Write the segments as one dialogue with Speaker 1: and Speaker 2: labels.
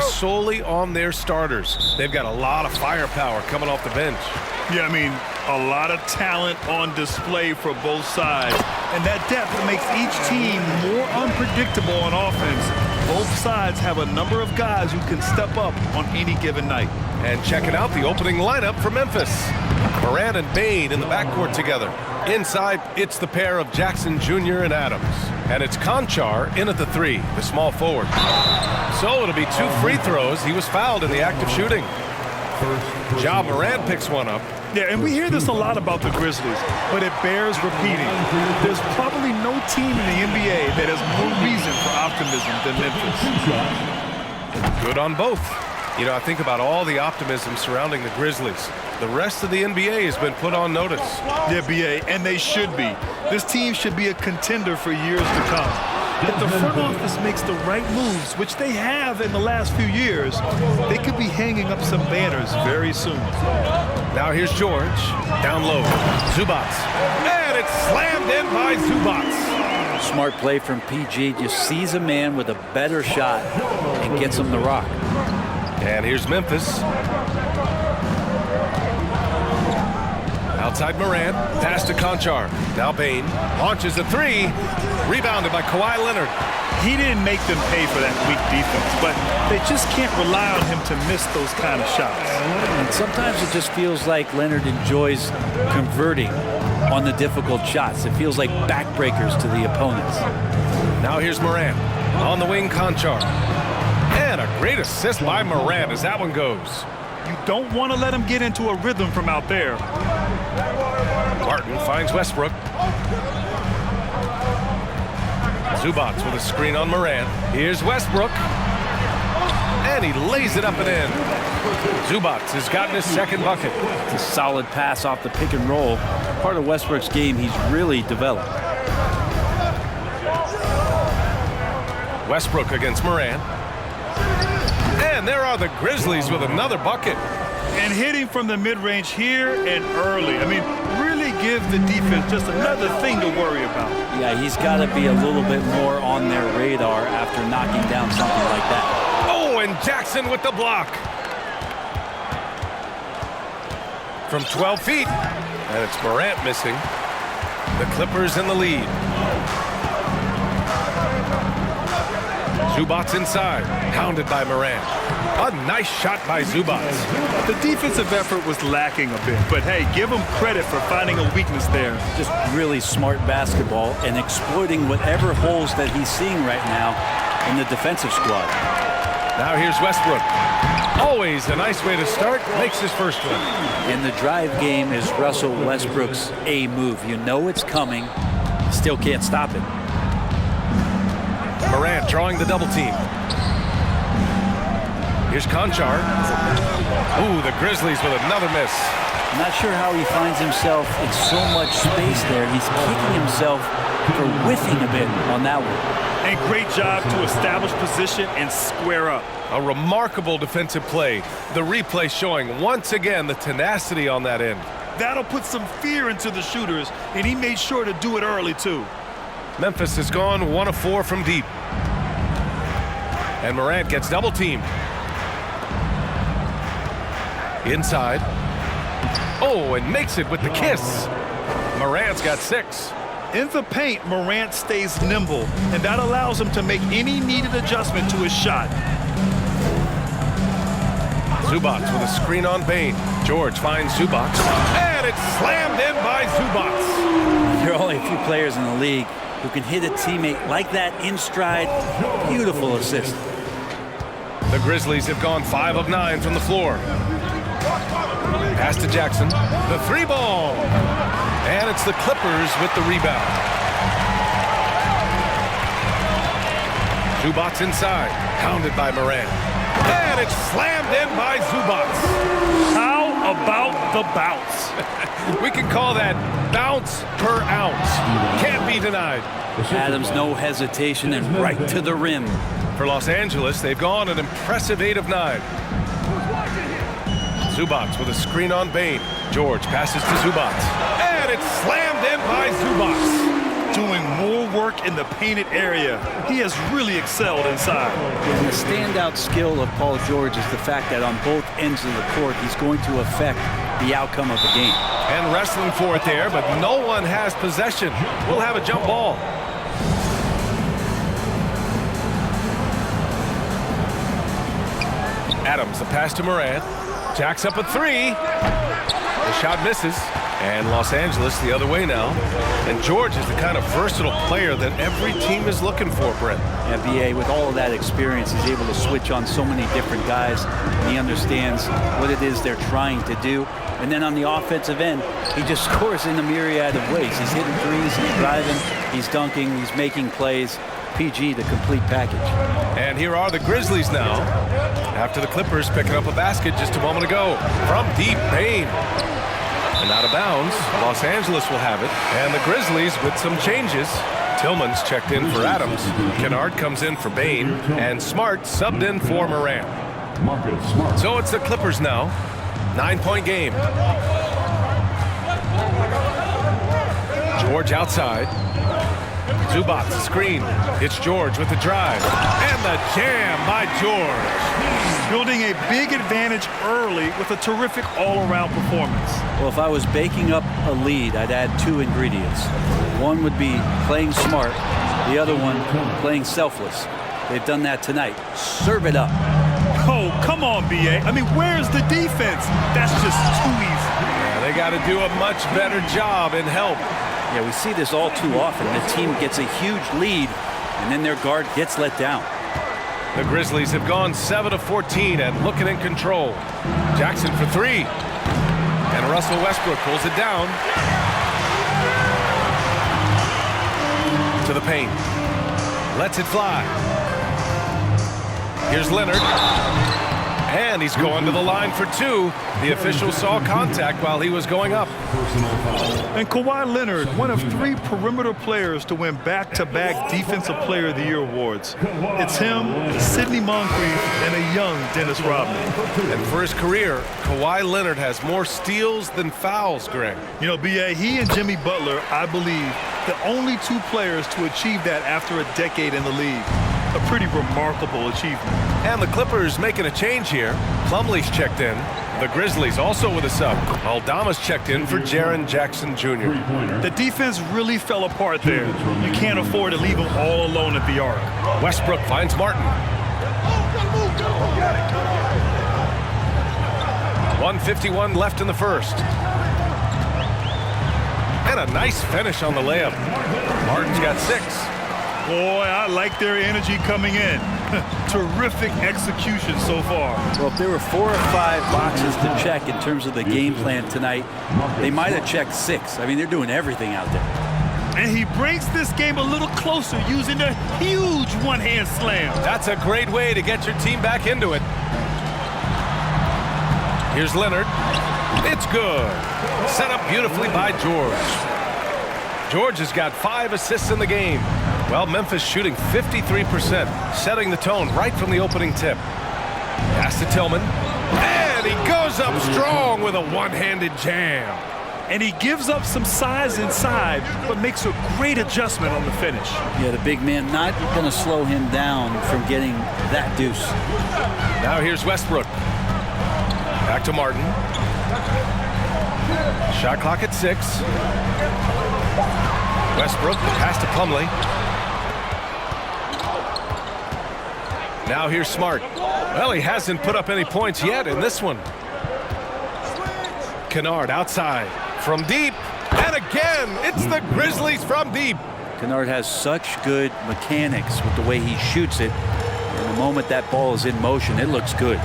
Speaker 1: solely on their starters. They've got a lot of firepower coming off the bench.
Speaker 2: Yeah, I mean, a lot of talent on display for both sides. And that depth makes each team more unpredictable on offense. Both sides have a number of guys who can step up on any given night.
Speaker 1: And checking out the opening lineup for Memphis. Morant and Bane in the backcourt together. Inside, it's the pair of Jackson Jr. and Adams. And it's Conchar in at the 3, the small forward. So it'll be 2 free throws. He was fouled in the act of shooting. Ja Morant picks one up.
Speaker 2: Yeah, and we hear this a lot about the Grizzlies, but it bears repeating. There's probably no team in the NBA that has more reason for optimism than Memphis.
Speaker 1: Good on both. You know, I think about all the optimism surrounding the Grizzlies. The rest of the NBA has been put on notice.
Speaker 2: Yeah, BA, and they should be. This team should be a contender for years to come. If the front office makes the right moves, which they have in the last few years, they could be hanging up some banners very soon.
Speaker 1: Now here's George. Down low. Zubac. And it's slammed in by Zubac.
Speaker 3: Smart play from PG. Just sees a man with a better shot and gets him the rock.
Speaker 1: And here's Memphis. Outside Morant, pass to Conchar. Now Bane launches a 3, rebounded by Kawhi Leonard.
Speaker 2: He didn't make them pay for that weak defense, but they just can't rely on him to miss those kind of shots.
Speaker 3: And sometimes it just feels like Leonard enjoys converting on the difficult shots. It feels like backbreakers to the opponents.
Speaker 1: Now here's Morant. On the wing, Conchar. And a great assist by Morant as that one goes.
Speaker 2: You don't want to let him get into a rhythm from out there.
Speaker 1: Martin finds Westbrook. Zubac with a screen on Morant. Here's Westbrook. And he lays it up and in. Zubac has gotten his second bucket.
Speaker 3: It's a solid pass off the pick and roll. Part of Westbrook's game he's really developed.
Speaker 1: Westbrook against Morant. And there are the Grizzlies with another bucket.
Speaker 2: And hitting from the mid-range here and early. I mean, really give the defense just another thing to worry about.
Speaker 3: Yeah, he's got to be a little bit more on their radar after knocking down something like that.
Speaker 1: Oh, and Jackson with the block. From 12 feet. And it's Morant missing. The Clippers in the lead. Zubac inside, pounded by Morant. A nice shot by Zubac.
Speaker 2: The defensive effort was lacking a bit, but hey, give him credit for finding a weakness there.
Speaker 3: Just really smart basketball and exploiting whatever holes that he's seeing right now in the defensive squad.
Speaker 1: Now here's Westbrook. Always a nice way to start, makes his first one.
Speaker 3: And the drive game is Russell Westbrook's A move. You know it's coming, still can't stop it.
Speaker 1: Morant drawing the double team. Here's Conchar. Ooh, the Grizzlies with another miss.
Speaker 3: I'm not sure how he finds himself in so much space there. He's kicking himself for whiffing a bit on that one.
Speaker 2: And great job to establish position and square up.
Speaker 1: A remarkable defensive play. The replay showing once again the tenacity on that end.
Speaker 2: That'll put some fear into the shooters, and he made sure to do it early too.
Speaker 1: Memphis has gone 1 of 4 from deep. And Morant gets double teamed. Inside. Oh, and makes it with the kiss. Morant's got 6.
Speaker 2: In the paint, Morant stays nimble, and that allows him to make any needed adjustment to his shot.
Speaker 1: Zubac with a screen on Bane. George finds Zubac. And it's slammed in by Zubac.
Speaker 3: There are only a few players in the league who can hit a teammate like that in stride. Beautiful assist.
Speaker 1: The Grizzlies have gone 5 of 9 from the floor. Pass to Jackson. The 3-ball. And it's the Clippers with the rebound. Zubac inside. Pounded by Morant. And it's slammed in by Zubac.
Speaker 2: How about the bounce?
Speaker 1: We can call that bounce per ounce. Can't be denied.
Speaker 3: Adams, no hesitation, and right to the rim.
Speaker 1: For Los Angeles, they've gone an impressive 8 of 9. Zubac with a screen on Bane. George passes to Zubac. And it's slammed in by Zubac.
Speaker 2: doing more work in the painted area. He has really excelled inside.
Speaker 3: And the standout skill of Paul George is the fact that on both ends of the court, he's going to affect the outcome of the game.
Speaker 1: And wrestling for it there, but no one has possession. We'll have a jump ball. Adams, the pass to Morant. Jacks up a three. The shot misses. And Los Angeles the other way now. And George is the kind of versatile player that every team is looking for, Brent.
Speaker 3: Yeah, BA, with all of that experience, he's able to switch on so many different guys. And he understands what it is they're trying to do. And then on the offensive end, he just scores in a myriad of ways. He's hitting threes, he's driving, he's dunking, he's making plays. PG, the complete package.
Speaker 1: And here are the Grizzlies now. After the Clippers picking up a basket just a moment ago. From deep, Bane. And out of bounds, Los Angeles will have it. And the Grizzlies with some changes. Tillman's checked in for Adams. Kennard comes in for Bane. And Smart subbed in for Morant. So it's the Clippers now. 9-point game. George outside. Zubac, the screen. It's George with the drive. And the jam by George.
Speaker 2: Building a big advantage early with a terrific all-around performance.
Speaker 3: Well, if I was baking up a lead, I'd add two ingredients. One would be playing smart. The other one, playing selfless. They've done that tonight. Serve it up.
Speaker 2: Oh, come on, B.A. I mean, where's the defense? That's just too easy.
Speaker 1: Yeah, they got to do a much better job in help.
Speaker 3: Yeah, we see this all too often. The team gets a huge lead, and then their guard gets let down.
Speaker 1: The Grizzlies have gone 7 of 14 and looking in control. Jackson for three. And Russell Westbrook pulls it down. To the paint. Lets it fly. Here's Leonard. And he's going to the line for two. The official saw contact while he was going up.
Speaker 2: And Kawhi Leonard, one of 3 perimeter players to win back-to-back Defensive Player of the Year awards. It's him, Sidney Moncrief, and a young Dennis Rodman.
Speaker 1: And for his career, Kawhi Leonard has more steals than fouls, Greg.
Speaker 2: You know, B.A., he and Jimmy Butler, I believe, the only 2 players to achieve that after a decade in the league. A pretty remarkable achievement.
Speaker 1: And the Clippers making a change here. Plumlee's checked in. The Grizzlies also with a sub. Aldama's checked in for Jaren Jackson Jr.
Speaker 2: The defense really fell apart there. You can't afford to leave them all alone at the arc.
Speaker 1: Westbrook finds Martin. 1:51 left in the first. And a nice finish on the layup. Martin's got 6.
Speaker 2: Boy, I like their energy coming in. Terrific execution so far.
Speaker 3: Well, if there were 4 or 5 boxes to check in terms of the game plan tonight, they might have checked 6. I mean, they're doing everything out there.
Speaker 2: And he brings this game a little closer using a huge one-hand slam.
Speaker 1: That's a great way to get your team back into it. Here's Leonard. It's good. Set up beautifully by George. George has got 5 assists in the game. Well, Memphis shooting 53%, setting the tone right from the opening tip. Pass to Tillman. And he goes up strong with a one-handed jam.
Speaker 2: And he gives up some size inside, but makes a great adjustment on the finish.
Speaker 3: Yeah, the big man not going to slow him down from getting that deuce.
Speaker 1: Now here's Westbrook. Back to Martin. Shot clock at 6. Westbrook, pass to Plumlee. Now here's Smart. Well, he hasn't put up any points yet in this one. Kennard outside from deep. And again, it's the Grizzlies from deep.
Speaker 3: Kennard has such good mechanics with the way he shoots it. And the moment that ball is in motion, it looks good.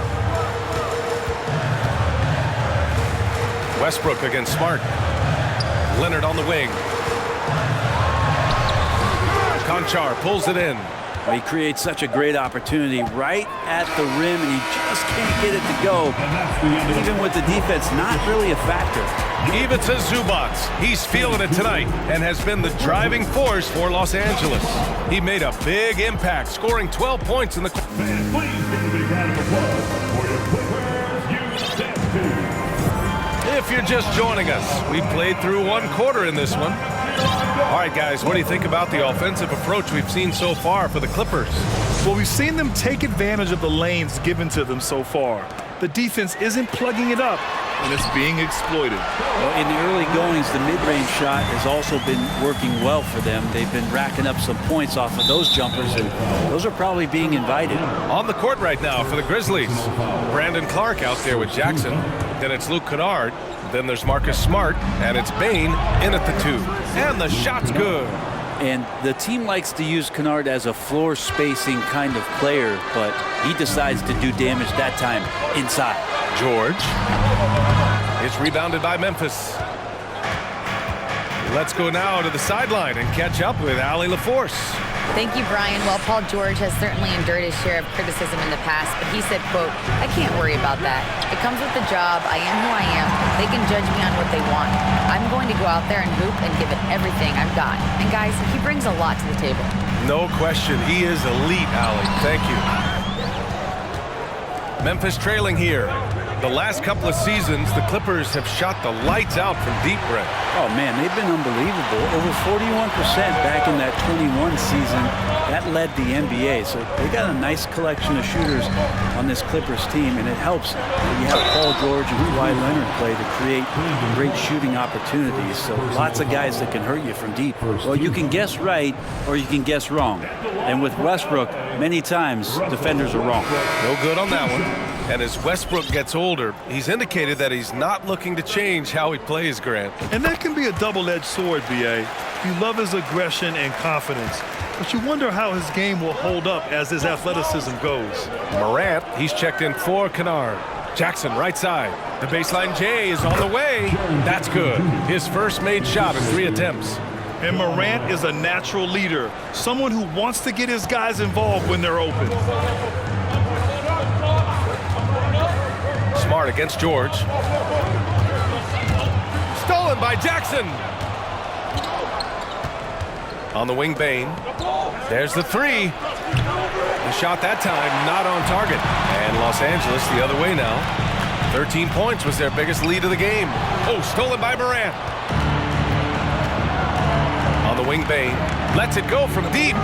Speaker 1: Westbrook against Smart. Leonard on the wing. Conchar pulls it in.
Speaker 3: He creates such a great opportunity right at the rim, and he just can't get it to go. Even with the defense not really a factor.
Speaker 1: Even to Zubac. He's feeling it tonight and has been the driving force for Los Angeles. He made a big impact, scoring 12 points in the... If you're just joining us, we played through 1 quarter in this one. All right, guys, what do you think about the offensive approach we've seen so far for the Clippers?
Speaker 2: Well, we've seen them take advantage of the lanes given to them so far. The defense isn't plugging it up, and it's being exploited.
Speaker 3: Well, in the early goings, the mid-range shot has also been working well for them. They've been racking up some points off of those jumpers, and those are probably being invited.
Speaker 1: On the court right now for the Grizzlies, Brandon Clark out there with Jackson. Then it's Luke Kennard. Then there's Marcus Smart, and it's Bane in at the 2. And the shot's good.
Speaker 3: And the team likes to use Kennard as a floor spacing kind of player, but he decides to do damage that time inside.
Speaker 1: George. It's rebounded by Memphis. Let's go now to the sideline and catch up with Allie LaForce.
Speaker 4: Thank you, Brian. Well, Paul George has certainly endured his share of criticism in the past, but he said, quote, "I can't worry about that. It comes with the job. I am who I am. They can judge me on what they want. I'm going to go out there and hoop and give it everything I've got." And guys, he brings a lot to the table.
Speaker 1: No question. He is elite, Allie. Thank you. Memphis trailing here. The last couple of seasons, the Clippers have shot the lights out from deep, Brett.
Speaker 3: Oh, man, they've been unbelievable. Over 41% back in that 21 season. That led the NBA. So they got a nice collection of shooters on this Clippers team, and it helps that you have Paul George and Kawhi Leonard play to create great shooting opportunities. So lots of guys that can hurt you from deep. Well, you can guess right or you can guess wrong. And with Westbrook, many times defenders are wrong.
Speaker 1: No good on that one. And as Westbrook gets older, he's indicated that he's not looking to change how he plays, Grant.
Speaker 2: And that can be a double-edged sword, B.A. You love his aggression and confidence, but you wonder how his game will hold up as his athleticism goes.
Speaker 1: Morant, he's checked in for Kennard. Jackson, right side. The baseline J is on the way. That's good. His first made shot in 3 attempts.
Speaker 2: And Morant is a natural leader, someone who wants to get his guys involved when they're open.
Speaker 1: Smart against George. Stolen by Jackson. On the wing, Bane. There's the 3. The shot that time not on target. And Los Angeles the other way now. 13 points was their biggest lead of the game. Oh, stolen by Morant. On the wing, Bane. Lets it go from deep.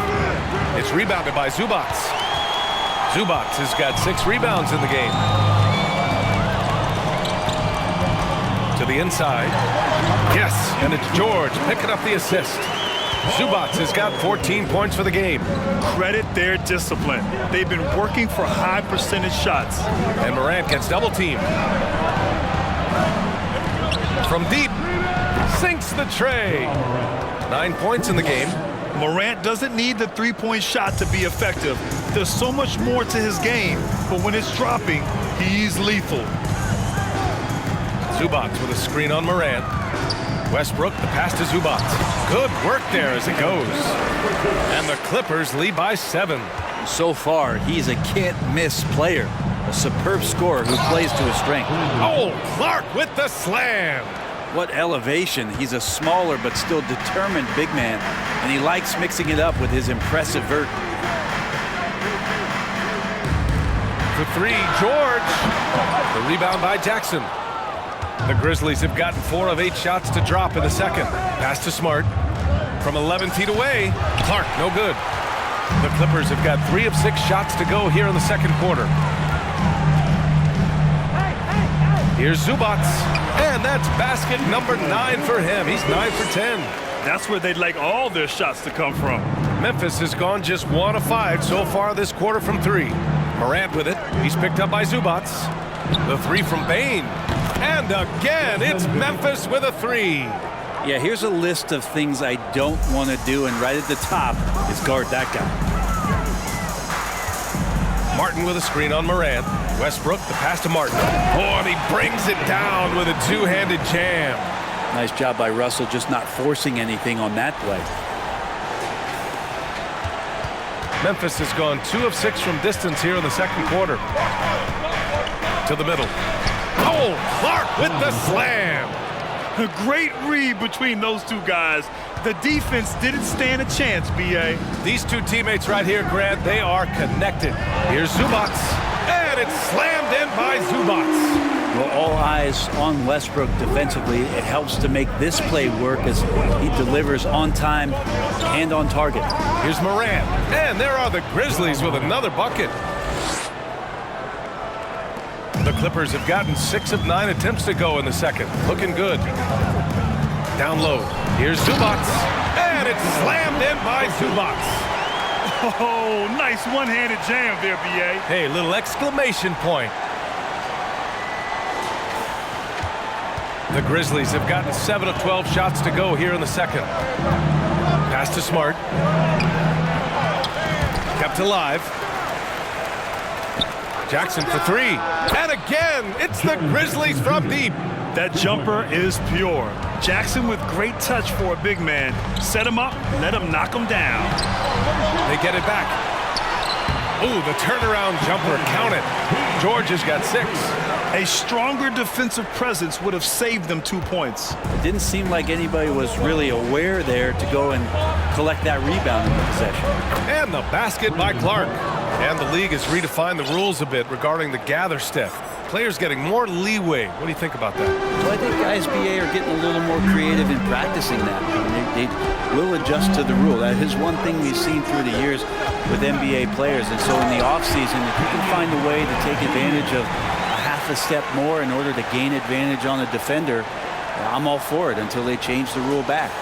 Speaker 1: It's rebounded by Zubac. Zubac has got 6 rebounds in the game. To the inside. Yes, and it's George picking up the assist. Zubac has got 14 points for the game.
Speaker 2: Credit their discipline. They've been working for high percentage shots.
Speaker 1: And Morant gets double teamed. From deep, sinks the tray. 9 points in the game.
Speaker 2: Morant doesn't need the three-point shot to be effective. There's so much more to his game, but when it's dropping, he's lethal.
Speaker 1: Zubac with a screen on Morant. Westbrook, the pass to Zubac. Good work there as it goes. And the Clippers lead by 7.
Speaker 3: So far, he's a can't-miss player. A superb scorer who plays to his strength.
Speaker 1: Oh, Clark with the slam.
Speaker 3: What elevation. He's a smaller but still determined big man, and he likes mixing it up with his impressive vert.
Speaker 1: For 3, George. The rebound by Jackson. The Grizzlies have gotten 4 of 8 shots to drop in the second. Pass to Smart. From 11 feet away, Clark, no good. The Clippers have got 3 of 6 shots to go here in the second quarter. Here's Zubac, and that's basket number 9 for him. He's 9 for 10.
Speaker 2: That's where they'd like all their shots to come from.
Speaker 1: Memphis has gone just 1 of 5 so far this quarter from 3. Morant with it. He's picked up by Zubac. The 3 from Bane. And again, it's Memphis with a 3.
Speaker 3: Yeah, here's a list of things I don't want to do, and right at the top is guard that guy.
Speaker 1: Martin with a screen on Morant. Westbrook, the pass to Martin. Oh, and he brings it down with a 2-handed jam.
Speaker 3: Nice job by Russell just not forcing anything on that play.
Speaker 1: Memphis has gone 2 of 6 from distance here in the second quarter. To the middle. Oh, Clark with the slam.
Speaker 2: A great read between those two guys. The defense didn't stand a chance, B.A.
Speaker 1: These 2 teammates right here, Grant, they are connected. Here's Zubac, and it's slammed in by Zubac.
Speaker 3: Well, all eyes on Westbrook defensively. It helps to make this play work as he delivers on time and on target.
Speaker 1: Here's Morant. And there are the Grizzlies with another bucket. The Clippers have gotten 6 of 9 attempts to go in the second. Looking good. Down low. Here's Zubac. And it's slammed in by Zubac.
Speaker 2: Oh, nice one-handed jam there, B.A.
Speaker 1: Hey, little exclamation point. The Grizzlies have gotten 7 of 12 shots to go here in the second. Pass to Smart. Kept alive. Jackson for 3. And again, it's the Grizzlies from deep.
Speaker 2: That jumper is pure. Jackson with great touch for a big man. Set him up, let him knock him down.
Speaker 1: They get it back. Ooh, the turnaround jumper, count it. George has got 6.
Speaker 2: A stronger defensive presence would have saved them 2 points.
Speaker 3: It didn't seem like anybody was really aware there to go and collect that rebound in the possession.
Speaker 1: And the basket by Clark. And the league has redefined the rules a bit regarding the gather step. Players getting more leeway. What do you think about that?
Speaker 3: Well, I think guys BA are getting a little more creative in practicing that. I mean, they will adjust to the rule. That is one thing we've seen through the years with NBA players. And so in the offseason, if you can find a way to take advantage of a half a step more in order to gain advantage on a defender, I'm all for it until they change the rule back.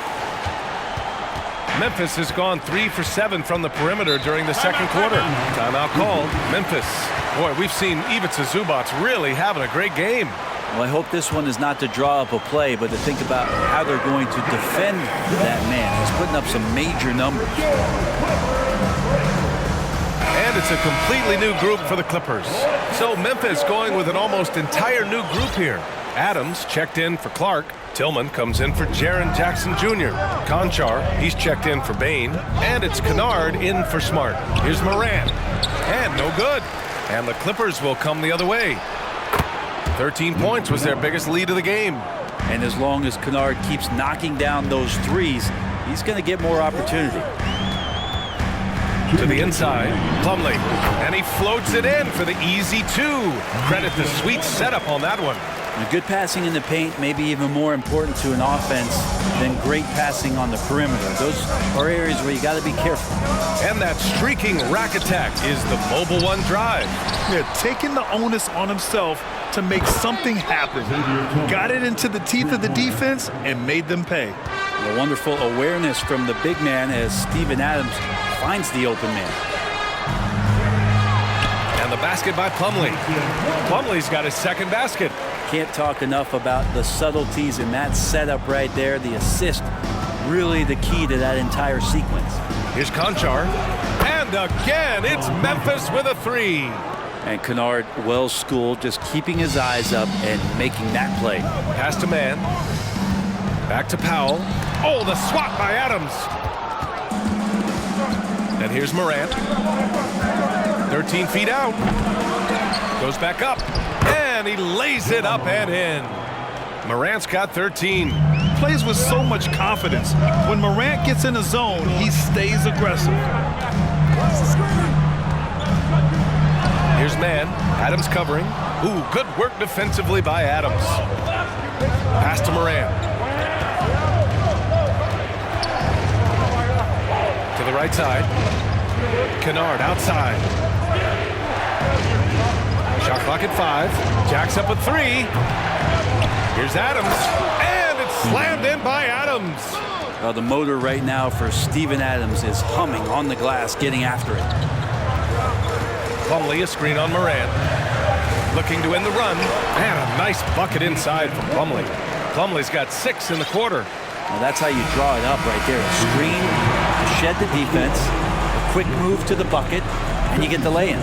Speaker 1: Memphis has gone 3 for 7 from the perimeter during the second quarter. Timeout called. Memphis. Boy, we've seen Ivica Zubac really having a great game.
Speaker 3: Well, I hope this one is not to draw up a play, but to think about how they're going to defend that man. He's putting up some major numbers.
Speaker 1: And it's a completely new group for the Clippers. So Memphis going with an almost entire new group here. Adams checked in for Clark. Tillman comes in for Jaren Jackson Jr. Conchar, he's checked in for Bane. And it's Kennard in for Smart. Here's Morant. And no good. And the Clippers will come the other way. 13 points was their biggest lead of the game.
Speaker 3: And as long as Kennard keeps knocking down those threes, he's going to get more opportunity.
Speaker 1: To the inside, Plumlee. And he floats it in for the easy 2. Credit the sweet setup on that one.
Speaker 3: And good passing in the paint may be even more important to an offense than great passing on the perimeter. Those are areas where you got to be careful.
Speaker 1: And that streaking rack attack is the Mobile One drive.
Speaker 2: Yeah, taking the onus on himself to make something happen. Got it into the teeth of the defense and made them pay.
Speaker 3: A wonderful awareness from the big man as Steven Adams finds the open man.
Speaker 1: And the basket by Plumlee. Plumlee's got his second basket.
Speaker 3: Can't talk enough about the subtleties in that setup right there. The assist, really the key to that entire sequence.
Speaker 1: Here's Conchar. And again, it's Memphis with a 3.
Speaker 3: And Kennard, well schooled, just keeping his eyes up and making that play.
Speaker 1: Pass to Man. Back to Powell. Oh, the swat by Adams. And here's Morant. 13 feet out. Goes back up. And he lays it up and in. Morant's got 13.
Speaker 2: Plays with so much confidence. When Morant gets in a zone, he stays aggressive.
Speaker 1: Here's Man. Adams covering. Ooh, good work defensively by Adams. Pass to Morant. To the right side. Kennard outside. Shot clock at 5. Jack's up at 3. Here's Adams. And it's slammed in by Adams.
Speaker 3: The motor right now for Steven Adams is humming on the glass, getting after it.
Speaker 1: Plumlee, a screen on Morant. Looking to win the run. And a nice bucket inside from Plumlee. Plumlee's got 6 in the quarter.
Speaker 3: Well, that's how you draw it up right there. A screen to shed the defense, a quick move to the bucket, and you get the lay-in.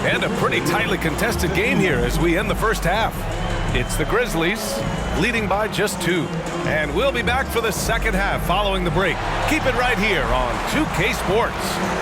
Speaker 1: And a pretty tightly contested game here as we end the first half. It's the Grizzlies leading by just 2. And we'll be back for the second half following the break. Keep it right here on 2K Sports.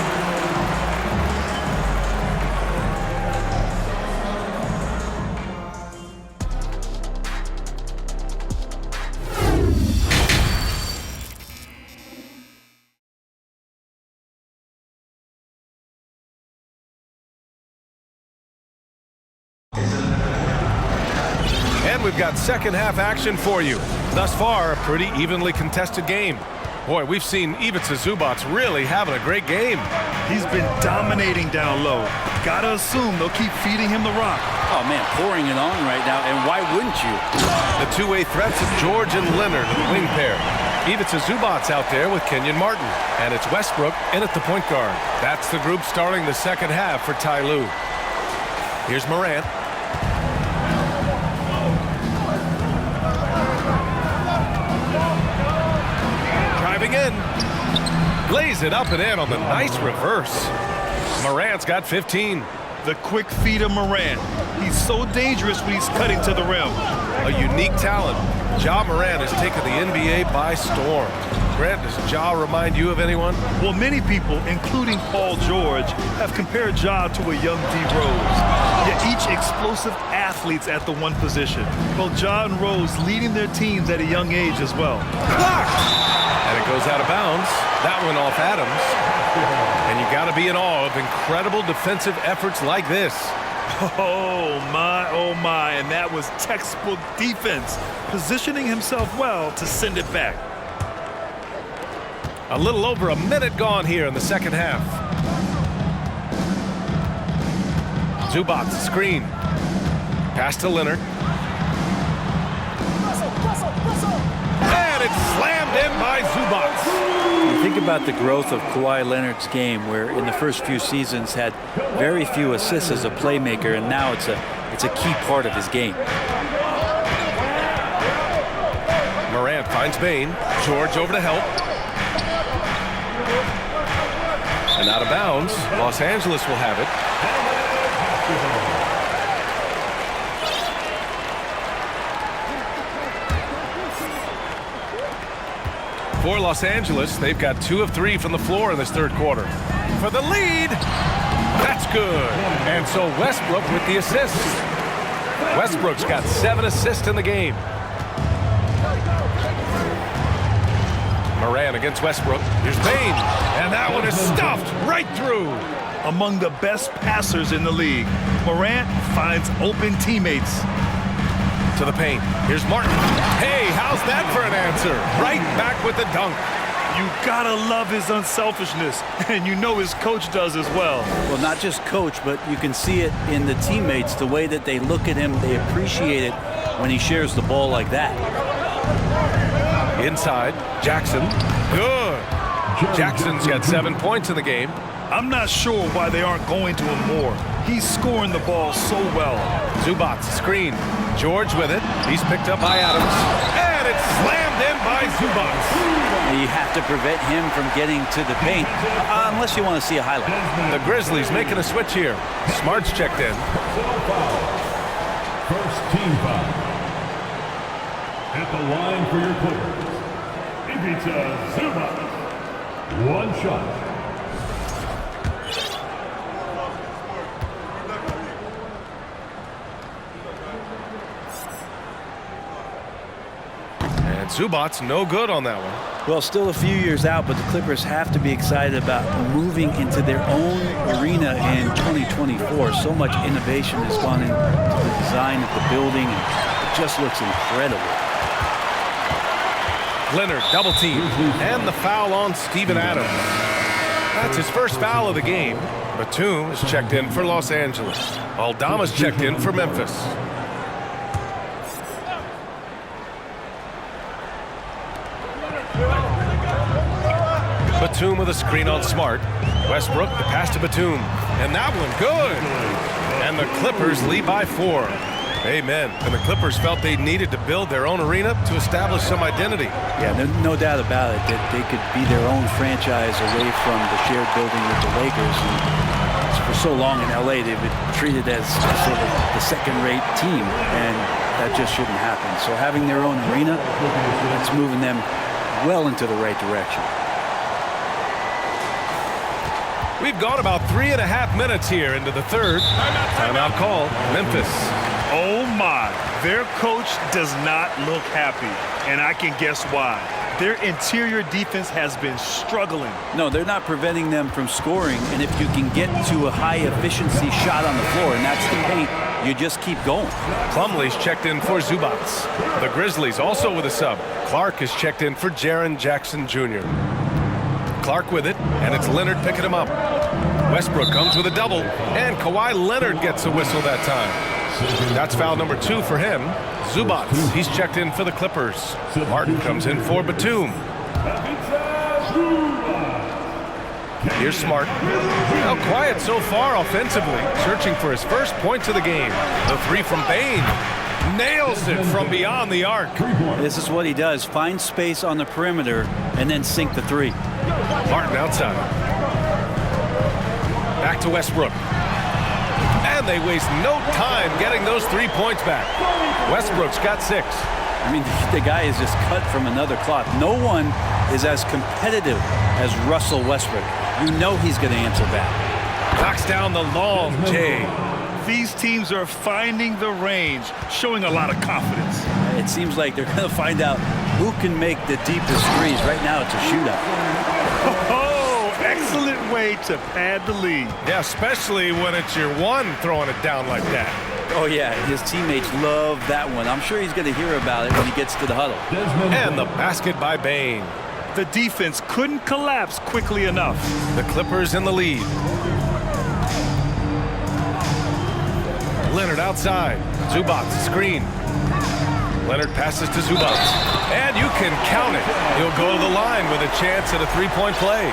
Speaker 1: again, we've got second half action for you. Thus far, a pretty evenly contested game. Boy, we've seen Ivica Zubac really having a great game.
Speaker 2: He's been dominating down low. Gotta assume they'll keep feeding him the rock.
Speaker 3: Oh, man, pouring it on right now, and why wouldn't you?
Speaker 1: The two-way threats of George and Leonard, the wing pair. Ivica Zubac out there with Kenyon Martin. And it's Westbrook in at the point guard. That's the group starting the second half for Ty Lue. Here's Morant. Driving in. Lays it up and in on the nice reverse. Morant's got 15.
Speaker 2: The quick feed of Morant. He's so dangerous when he's cutting to the rim.
Speaker 1: A unique talent. Ja Morant has taken the NBA by storm. Grant, does Ja remind you of anyone?
Speaker 2: Well, many people, including Paul George, have compared Ja to a young D. Rose. Yet each explosive athletes at the one position. Both Ja and Rose leading their teams at a young age as well.
Speaker 1: Blocked! And it goes out of bounds. That one off Adams. And you got to be in awe of incredible defensive efforts like this.
Speaker 2: Oh my, and that was textbook defense, positioning himself well to send it back.
Speaker 1: A little over a minute gone here in the second half. Zubac screen. Pass to Leonard. And it's slammed in by Zubac.
Speaker 3: You think about the growth of Kawhi Leonard's game, where in the first few seasons had very few assists as a playmaker, and now it's a key part of his game.
Speaker 1: Morant finds Bane. George over to help. And out of bounds. Los Angeles will have it. For Los Angeles, they've got 2 of 3 from the floor in this third quarter. For the lead. That's good. And so Westbrook with the assist. Westbrook's got 7 assists in the game. Morant against Westbrook. Here's Bane. And that one is stuffed right through.
Speaker 2: Among the best passers in the league, Morant finds open teammates.
Speaker 1: To the paint. Here's Martin. Hey, how's that for an answer? Right back with the dunk.
Speaker 2: You gotta love his unselfishness, and you know his coach does as well.
Speaker 3: Well, not just coach, but you can see it in the teammates, the way that they look at him. They appreciate it when he shares the ball like that.
Speaker 1: Inside, Jackson. Good. Jackson's got 7 points in the game.
Speaker 2: I'm not sure why they aren't going to him more. He's scoring the ball so well.
Speaker 1: Zubac screen. George with it. He's picked up by Adams. And it's slammed in by Zubac.
Speaker 3: You have to prevent him from getting to the paint, unless you want to see a highlight.
Speaker 1: The Grizzlies making a switch here. Smart's checked in.
Speaker 5: First team foul. At the line for your Clippers, Ivica Zubac. 1 shot.
Speaker 1: And Zubac's no good on that one.
Speaker 3: Well, still a few years out, but the Clippers have to be excited about moving into their own arena in 2024. So much innovation has gone into the design of the building, and it just looks incredible.
Speaker 1: Leonard double team. And the foul on Steven Adams. That's his first foul of the game. Batum is checked in for Los Angeles. Aldama's checked in for Memphis. Batum with a screen on Smart. Westbrook, the pass to Batum. And that one, good. And the Clippers lead by 4. Amen. And the Clippers felt they needed to build their own arena to establish some identity.
Speaker 3: Yeah, no doubt about it that they could be their own franchise away from the shared building with the Lakers. And for so long in LA, they've been treated as sort of the second-rate team, and that just shouldn't happen. So having their own arena, it's moving them well into the right direction.
Speaker 1: We've gone about 3.5 minutes here into the third. Timeout call, Memphis.
Speaker 2: Oh my, their coach does not look happy, and I can guess why. Their interior defense has been struggling.
Speaker 3: No, they're not preventing them from scoring, and if you can get to a high-efficiency shot on the floor, and that's the paint, you just keep going.
Speaker 1: Plumlee's checked in for Zubats. The Grizzlies also with a sub. Clark is checked in for Jaren Jackson Jr. Clark with it, and it's Leonard picking him up. Westbrook comes with a double, and Kawhi Leonard gets a whistle that time. That's foul number 2 for him. Zubats, he's checked in for the Clippers. Martin comes in for Batum. Here's Smart. Now quiet so far offensively, searching for his first points of the game. The 3 from Bane. Nails it from beyond the arc.
Speaker 3: This is what he does. Find space on the perimeter and then sink the 3.
Speaker 1: Martin outside. Back to Westbrook. And they waste no time getting those 3 points back. Westbrook's got 6.
Speaker 3: I mean, the guy is just cut from another cloth. No one is as competitive as Russell Westbrook. You know he's going to answer back.
Speaker 1: Knocks down the long J.
Speaker 2: These teams are finding the range, showing a lot of confidence.
Speaker 3: It seems like they're going to find out who can make the deepest threes. Right now, it's a shootout.
Speaker 2: Oh, excellent way to pad the lead.
Speaker 1: Yeah, especially when it's your one throwing it down like that.
Speaker 3: Oh, yeah, his teammates love that one. I'm sure he's going to hear about it when he gets to the huddle.
Speaker 1: And the basket by Bane.
Speaker 2: The defense couldn't collapse quickly enough.
Speaker 1: The Clippers in the lead. Leonard outside. Zubats screen. Leonard passes to Zubats. And you can count it. He'll go to the line with a chance at a 3-point play.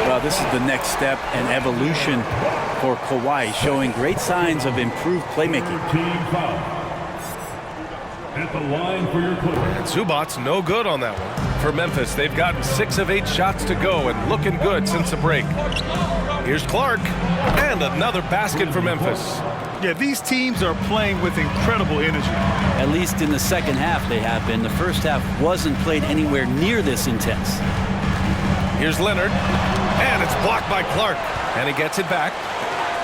Speaker 3: Well, this is the next step and evolution for Kawhi, showing great signs of improved playmaking.
Speaker 5: Team foul. At the line for your Clippers.
Speaker 1: Zubats no good on that one. For Memphis, they've gotten 6 of 8 shots to go and looking good since the break. Here's Clark. And another basket for Memphis.
Speaker 2: Yeah, these teams are playing with incredible energy.
Speaker 3: At least in the second half they have been. The first half wasn't played anywhere near this intense.
Speaker 1: Here's Leonard. And it's blocked by Clark. And he gets it back.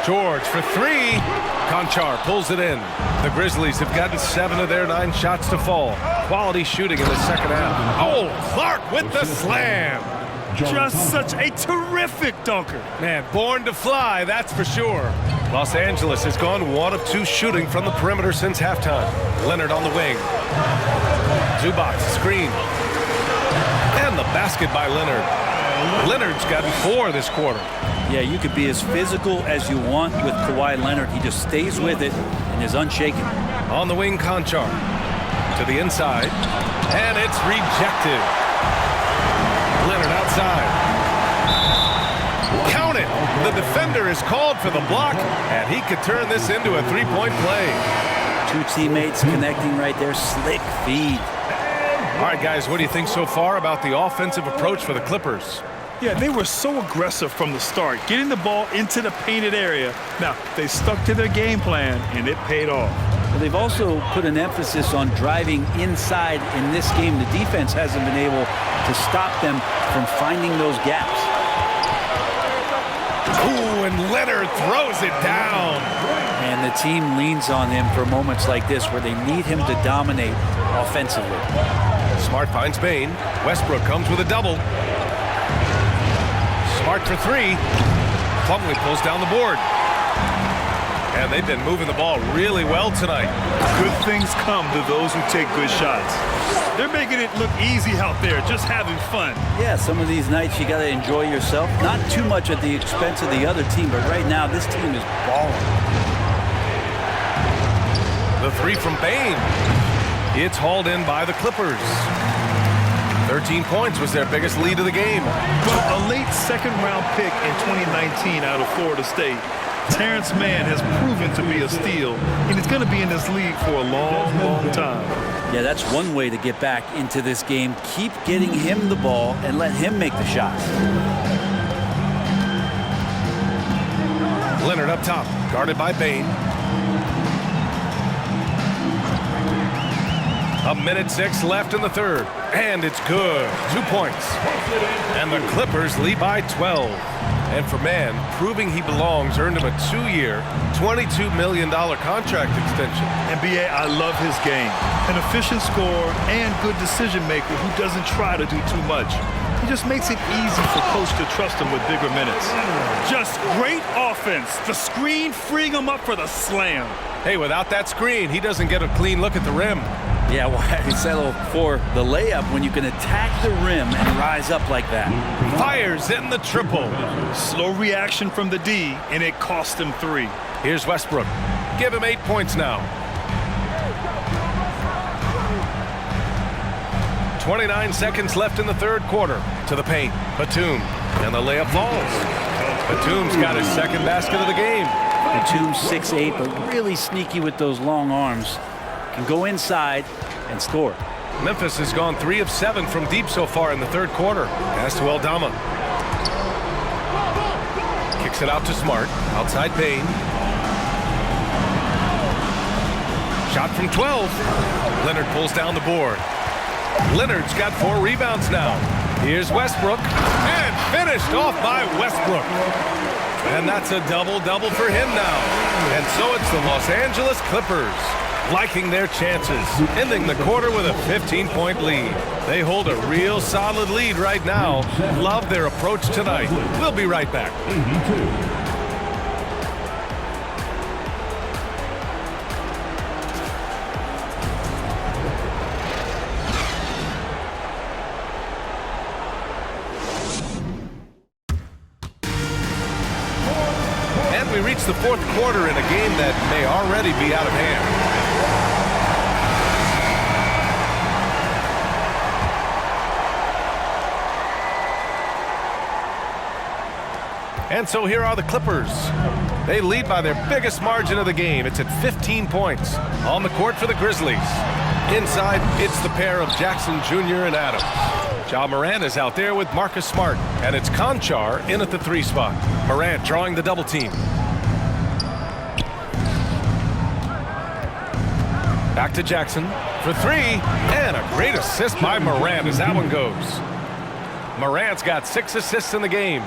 Speaker 1: George for 3. Conchar pulls it in. The Grizzlies have gotten 7 of their 9 shots to fall. Quality shooting in the second half. Oh, Clark with the slam.
Speaker 2: Just such a terrific dunker.
Speaker 1: Man, born to fly, that's for sure. Los Angeles has gone 1 of 2 shooting from the perimeter since halftime. Leonard on the wing. Zubats screen. And the basket by Leonard. Leonard's gotten 4 this quarter.
Speaker 3: Yeah, you could be as physical as you want with Kawhi Leonard. He just stays with it and is unshaken.
Speaker 1: On the wing, Conchar. To the inside. And it's rejected. Leonard outside. Count it! The defender is called for the block, and he could turn this into a 3-point play.
Speaker 3: 2 teammates connecting right there. Slick feed.
Speaker 1: All right, guys, what do you think so far about the offensive approach for the Clippers?
Speaker 2: Yeah, they were so aggressive from the start, getting the ball into the painted area. Now, they stuck to their game plan, and it paid off.
Speaker 3: But they've also put an emphasis on driving inside in this game. The defense hasn't been able to stop them from finding those gaps.
Speaker 1: Ooh, and Leonard throws it down.
Speaker 3: And the team leans on him for moments like this where they need him to dominate offensively.
Speaker 1: Smart finds Bane. Westbrook comes with a double. Smart for 3. Plumlee pulls down the board. And they've been moving the ball really well tonight.
Speaker 2: Good things come to those who take good shots. They're making it look easy out there, just having fun.
Speaker 3: Yeah, some of these nights you got to enjoy yourself. Not too much at the expense of the other team, but right now this team is balling.
Speaker 1: The 3 from Bane. It's hauled in by the Clippers. 13 points was their biggest lead of the game.
Speaker 2: Well, a late second-round pick in 2019 out of Florida State. Terrence Mann has proven to be a steal, and he's going to be in this league for a long, long time.
Speaker 3: Yeah, that's one way to get back into this game. Keep getting him the ball and let him make the shots.
Speaker 1: Leonard up top, guarded by Bane. A minute 6 left in the third, and it's good. 2 points. And the Clippers lead by 12. And for Mann, proving he belongs earned him a 2-year, $22 million contract extension.
Speaker 2: And B.A., I love his game. An efficient scorer and good decision maker who doesn't try to do too much. He just makes it easy for coach to trust him with bigger minutes. Just great offense. The screen freeing him up for the slam.
Speaker 1: Hey, without that screen, he doesn't get a clean look at the rim.
Speaker 3: Yeah, why settle for the layup when you can attack the rim and rise up like that?
Speaker 1: Fires in the triple.
Speaker 2: Slow reaction from the D, and it cost him 3.
Speaker 1: Here's Westbrook. Give him 8 points now. 29 seconds left in the third quarter. To the paint. Batum. And the layup falls. Batum's got his second basket of the game.
Speaker 3: Batum's 6'8", but really sneaky with those long arms. Can go inside and score.
Speaker 1: Memphis has gone 3 of 7 from deep so far in the third quarter. Pass to Aldama. Kicks it out to Smart. Outside Bain. Shot from 12. Leonard pulls down the board. Leonard's got 4 rebounds now. Here's Westbrook. And finished off by Westbrook. And that's a double-double for him now. And so it's the Los Angeles Clippers liking their chances, ending the quarter with a 15-point lead. They hold a real solid lead right now. Love their approach tonight. We'll be right back.
Speaker 5: 82.
Speaker 1: And we reach the fourth quarter in a game that may already be out of hand. And so here are the Clippers. They lead by their biggest margin of the game. It's at 15 points. On the court for the Grizzlies. Inside, it's the pair of Jackson Jr. and Adams. Ja Morant is out there with Marcus Smart. And it's Conchar in at the 3 spot. Morant drawing the double team. Back to Jackson for 3. And a great assist by Morant as that one goes. Morant's got 6 assists in the game.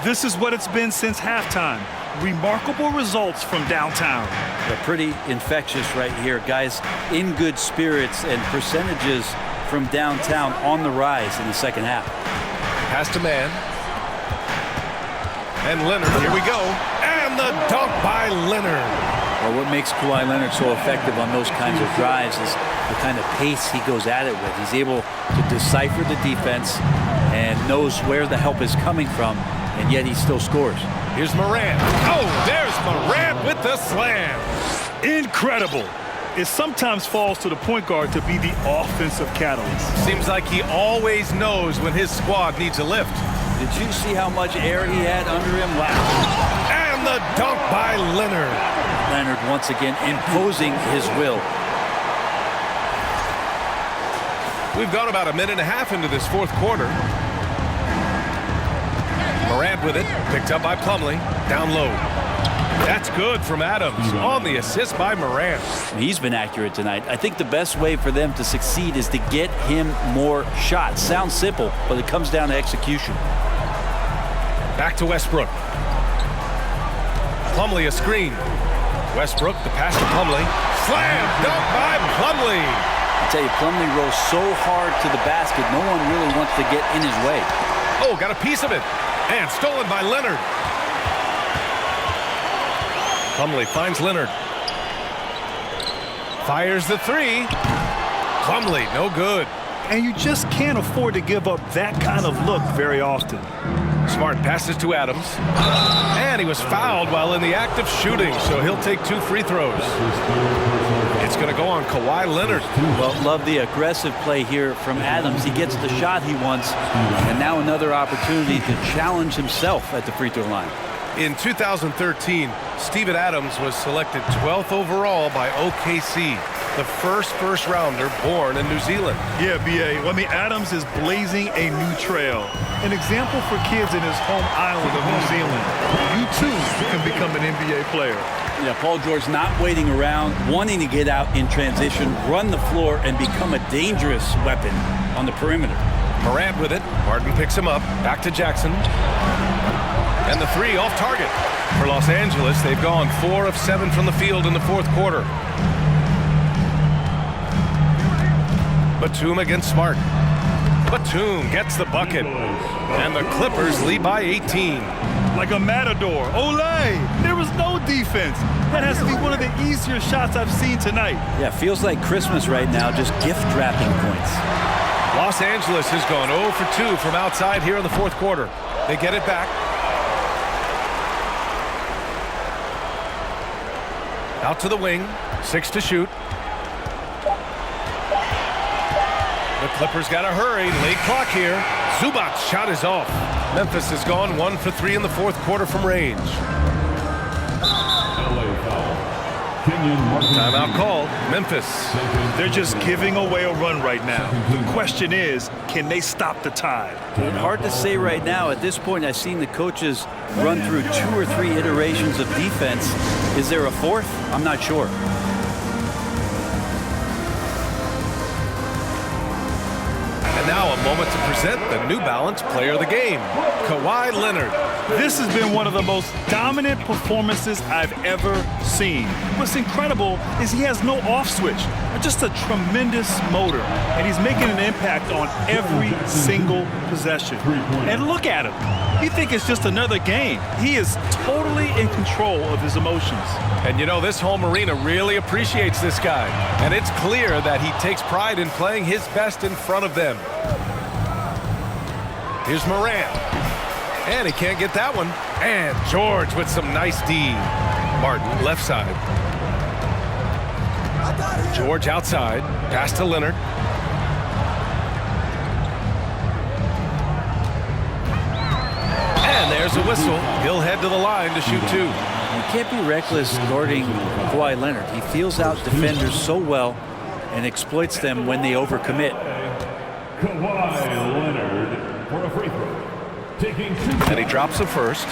Speaker 2: This is what it's been since halftime. Remarkable results from downtown.
Speaker 3: They're pretty infectious right here. Guys in good spirits and percentages from downtown on the rise in the second half.
Speaker 1: Pass to Man. And Leonard, here we go. And the dunk by Leonard.
Speaker 3: Well, what makes Kawhi Leonard so effective on those kinds of drives is the kind of pace he goes at it with. He's able to decipher the defense and knows where the help is coming from, and yet he still scores.
Speaker 1: Here's Morant. Oh, there's Morant with the slam.
Speaker 2: Incredible. It sometimes falls to the point guard to be the offensive catalyst.
Speaker 1: Seems like he always knows when his squad needs a lift.
Speaker 3: Did you see how much air he had under him? Wow.
Speaker 1: And the dunk by Leonard.
Speaker 3: Leonard once again imposing his will.
Speaker 1: We've gone about a minute and a half into this fourth quarter. Morant with it, picked up by Plumlee, down low. That's good from Adams on the assist by Morant.
Speaker 3: He's been accurate tonight. I think the best way for them to succeed is to get him more shots. Sounds simple, but it comes down to execution.
Speaker 1: Back to Westbrook. Plumlee a screen. Westbrook, the pass to Plumlee. Slam dunk by Plumlee.
Speaker 3: I tell you, Plumlee rolls so hard to the basket, no one really wants to get in his way.
Speaker 1: Oh, got a piece of it. And stolen by Leonard. Plumlee finds Leonard. Fires the 3. Plumlee, no good.
Speaker 2: And you just can't afford to give up that kind of look very often.
Speaker 1: Smart passes to Adams. And he was fouled while in the act of shooting, so he'll take 2 free throws. It's going to go on Kawhi Leonard.
Speaker 3: Well, love the aggressive play here from Adams. He gets the shot he wants, and now another opportunity to challenge himself at the free throw line.
Speaker 1: In 2013, Steven Adams was selected 12th overall by OKC, the first rounder born in New Zealand.
Speaker 2: Yeah, B.A. Well, I mean, Adams is blazing a new trail. An example for kids in his home island of New Zealand. You, too, can become an NBA player.
Speaker 3: Yeah, Paul George not waiting around, wanting to get out in transition, run the floor, and become a dangerous weapon on the perimeter.
Speaker 1: Morant with it. Martin picks him up. Back to Jackson. And the 3 off target. For Los Angeles, they've gone 4 of 7 from the field in the fourth quarter. Batum against Smart. Batum gets the bucket. And the Clippers lead by 18.
Speaker 2: Like a matador. Olay! There was no defense. That has to be one of the easier shots I've seen tonight.
Speaker 3: Yeah, feels like Christmas right now, just gift wrapping points.
Speaker 1: Los Angeles has gone 0 for 2 from outside here in the fourth quarter. They get it back. Out to the wing. 6 to shoot. The Clippers got to hurry. Late clock here. Zubac's shot is off. Memphis has gone 1 for 3 in the fourth quarter from range. Timeout called. Memphis.
Speaker 2: They're just giving away a run right now. The question is, can they stop the tide?
Speaker 3: Hard to say right now. At this point, I've seen the coaches run through 2 or 3 iterations of defense. Is there a fourth? I'm not sure.
Speaker 1: And now a moment to present the New Balance Player of the Game, Kawhi Leonard.
Speaker 2: This has been one of the most dominant performances I've ever seen. What's incredible is he has no off switch, just a tremendous motor, and he's making an impact on every single possession. And look at him. You think it's just another game. He is totally in control of his emotions.
Speaker 1: And you know, this home arena really appreciates this guy. And it's clear that he takes pride in playing his best in front of them. Here's Morant. And he can't get that one. And George with some nice D. Martin, left side. George outside. Pass to Leonard. And there's a whistle. He'll head to the line to shoot 2.
Speaker 3: You can't be reckless guarding Kawhi Leonard. He feels out defenders so well and exploits them when they overcommit.
Speaker 5: Kawhi Leonard for a free throw. Taking 2.
Speaker 1: And he drops the first.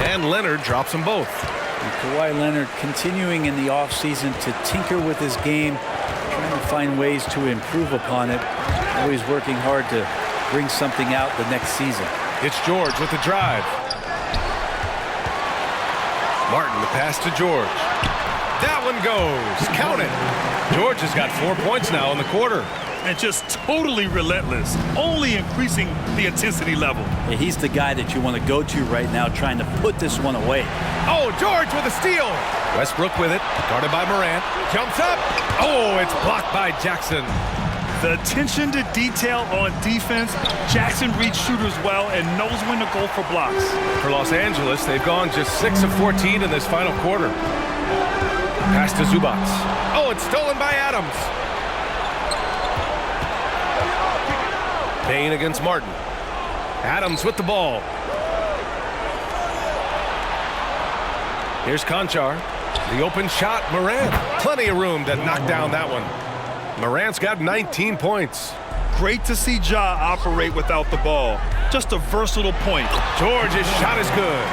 Speaker 1: And Leonard drops them both.
Speaker 3: And Kawhi Leonard continuing in the offseason to tinker with his game, trying to find ways to improve upon it. Always working hard to bring something out the next season.
Speaker 1: It's George with the drive. Martin, the pass to George. That one goes. Count it. George has got 4 points now in the quarter.
Speaker 2: And just totally relentless, only increasing the intensity level.
Speaker 3: Yeah, he's the guy that you want to go to right now, trying to put this one away.
Speaker 1: Oh, George with a steal. Westbrook with it, guarded by Morant. Jumps up. Oh, it's blocked by Jackson.
Speaker 2: The attention to detail on defense. Jackson reads shooters well and knows when to go for blocks.
Speaker 1: For Los Angeles, they've gone just 6 of 14 in this final quarter. Pass to Zubac. Oh, it's stolen by Adams. Payne against Martin. Adams with the ball. Here's Conchar. The open shot, Morant. Plenty of room to knock down that one. Morant's got 19 points.
Speaker 2: Great to see Ja operate without the ball. Just a versatile point.
Speaker 1: George's shot is good.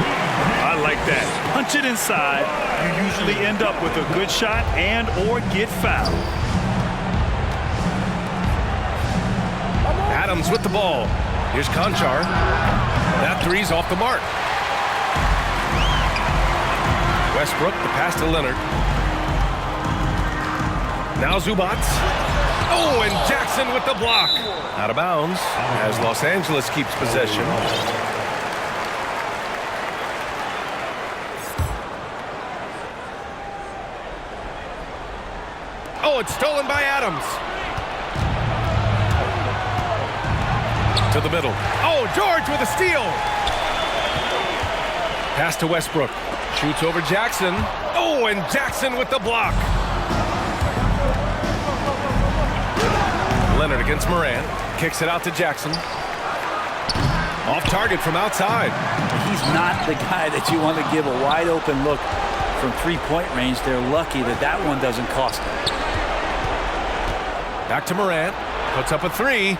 Speaker 2: I like that. Punch it inside. You usually end up with a good shot and or get fouled.
Speaker 1: Adams with the ball. Here's Conchar. That three's off the mark. Westbrook, the pass to Leonard. Now Zubac. Oh, and Jackson with the block. Out of bounds as Los Angeles keeps possession. Oh, it's stolen by Adams. To the middle. Oh, George with a steal. Pass to Westbrook. Shoots over Jackson. Oh, and Jackson with the block. Leonard against Morant. Kicks it out to Jackson. Off target from outside.
Speaker 3: He's not the guy that you want to give a wide open look from three-point range. They're lucky that that one doesn't cost them.
Speaker 1: Back to Morant. Puts up a three.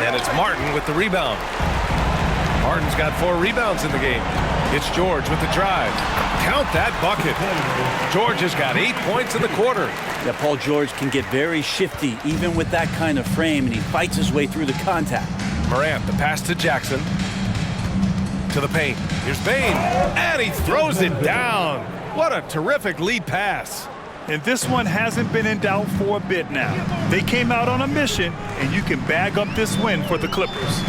Speaker 1: And it's Martin with the rebound. Martin's got 4 rebounds in the game. It's George with the drive. Count that bucket. George has got 8 points in the quarter.
Speaker 3: Yeah, Paul George can get very shifty even with that kind of frame, and he fights his way through the contact.
Speaker 1: Morant, the pass to Jackson. To the paint. Here's Bane. And he throws it down. What a terrific lead pass.
Speaker 2: And this one hasn't been in doubt for a bit now. They came out on a mission, and you can bag up this win for the Clippers.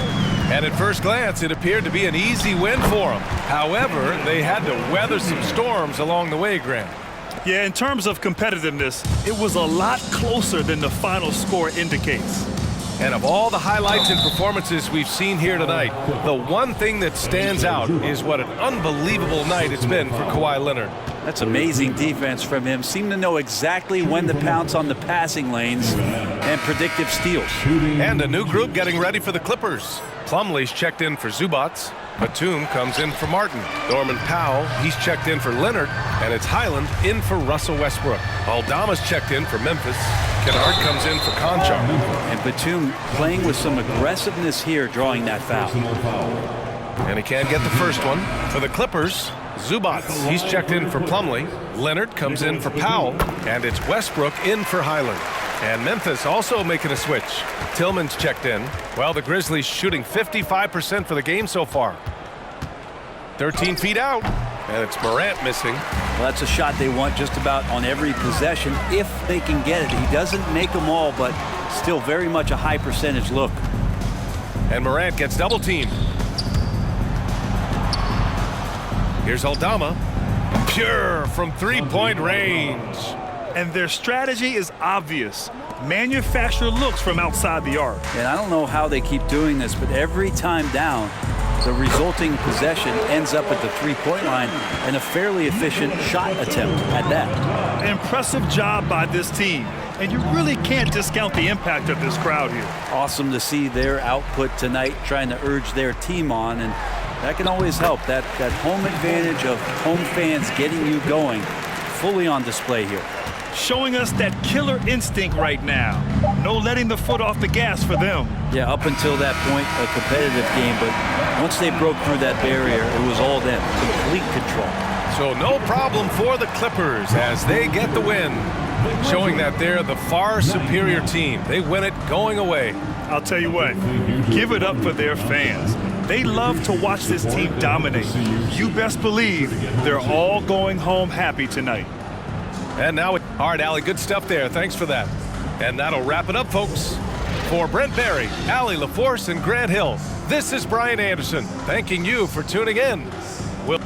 Speaker 1: And at first glance, it appeared to be an easy win for them. However, they had to weather some storms along the way, Grant.
Speaker 2: Yeah, in terms of competitiveness, it was a lot closer than the final score indicates.
Speaker 1: And of all the highlights and performances we've seen here tonight, the one thing that stands out is what an unbelievable night it's been for Kawhi Leonard.
Speaker 3: That's amazing defense from him. Seemed to know exactly when to pounce on the passing lanes and predictive steals.
Speaker 1: And a new group getting ready for the Clippers. Plumlee's checked in for Zubats. Batum comes in for Martin. Norman Powell, he's checked in for Leonard. And it's Highland in for Russell Westbrook. Aldama's checked in for Memphis. Kennard comes in for Conchar.
Speaker 3: And Batum playing with some aggressiveness here, drawing that foul.
Speaker 1: And he can't get the first one. For the Clippers, Zubats, he's checked in for Plumlee. Leonard comes in for Powell. And it's Westbrook in for Highland. And Memphis also making a switch. Tillman's checked in. Well, the Grizzlies shooting 55% for the game so far. 13 feet out. And it's Morant missing.
Speaker 3: Well, that's a shot they want just about on every possession if they can get it. He doesn't make them all, but still very much a high percentage look.
Speaker 1: And Morant gets double teamed. Here's Aldama. Pure from three-point range.
Speaker 2: And their strategy is obvious. Manufacture looks from outside the arc.
Speaker 3: And I don't know how they keep doing this, but every time down, the resulting possession ends up at the three-point line and a fairly efficient shot attempt at that.
Speaker 2: Impressive job by this team. And you really can't discount the impact of this crowd here.
Speaker 3: Awesome to see their output tonight, trying to urge their team on, and that can always help. That home advantage of home fans getting you going, fully on display here.
Speaker 2: Showing us that killer instinct right now. No letting the foot off the gas for them.
Speaker 3: Yeah, up until that point, a competitive game, but once they broke through that barrier, it was all them, complete control.
Speaker 1: So no problem for the Clippers as they get the win, showing that they're the far superior team. They win it going away.
Speaker 2: I'll tell you what, give it up for their fans. They love to watch this team dominate. You best believe they're all going home happy tonight.
Speaker 1: And now, all right, Allie, good stuff there. Thanks for that. And that'll wrap it up, folks. For Brent Barry, Allie LaForce, and Grant Hill, this is Brian Anderson, thanking you for tuning in. We'll